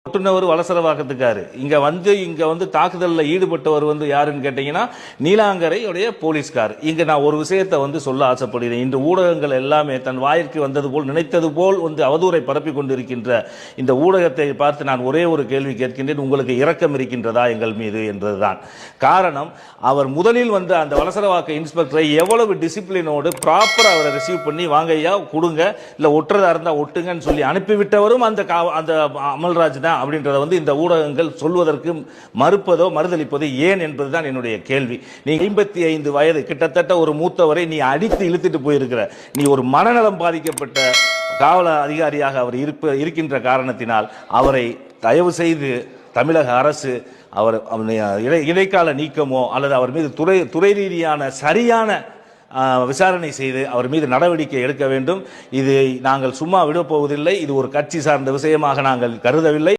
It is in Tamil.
ஒட்டுநர் வலசரவாக்கத்துக்காரு இங்க வந்து தாக்குதலில் ஈடுபட்டவர் வந்து யாருன்னு கேட்டீங்கன்னா நீலாங்கரை உடைய போலீஸ்கார். இங்க நான் ஒரு விஷயத்தை வந்து சொல்ல ஆசைப்படுகிறேன். இன்று ஊடகங்கள் எல்லாமே தன் வாயிற்கு வந்தது போல் நினைத்தது போல் வந்து அவதூறை பரப்பி கொண்டிருக்கின்ற இந்த ஊடகத்தை பார்த்து நான் ஒரே ஒரு கேள்வி கேட்கின்றேன். உங்களுக்கு இரக்கம் இருக்கின்றதா எங்கள் மீது என்பதுதான் காரணம். அவர் முதலில் வந்து அந்த வலசரவாக்க இன்ஸ்பெக்டரை எவ்வளவு டிசிப்ளினோடு ப்ராப்பரா அவரை ரிசீவ் பண்ணி வாங்க ஐயா கொடுங்க இல்ல ஒட்டுறதா இருந்தா ஒட்டுங்கன்னு சொல்லி அனுப்பிவிட்டவரும் அந்த அமல்ராஜ் தான் அப்படின்றத வந்து இந்த ஊடகங்கள் சொல்வதற்கு மறுப்பதோ மறுதளிப்பதோ ஏன் என்பதுதான் என்னுடைய கேள்வி. நீ 55 வயது கிட்டத்தட்ட ஒரு மூத்தவரை நீ அடித்து இழுத்துட்டு போயிருக்கிற, நீ ஒரு மனநலம் பாதிக்கப்பட்ட காவல் அதிகாரியாக அவர் இருக்கின்ற காரணத்தினால் அவரை தயவு செய்து தமிழக அரசு அவர் இடைக்கால நீக்கமோ அல்லது அவர் மீது துறை ரீதியான சரியான விசாரணை செய்து அவர் மீது நடவடிக்கை எடுக்க வேண்டும். இது நாங்கள் சும்மா விடப்போவதில்லை. இது ஒரு கட்சி சார்ந்த விஷயமாக நாங்கள் கருதவில்லை.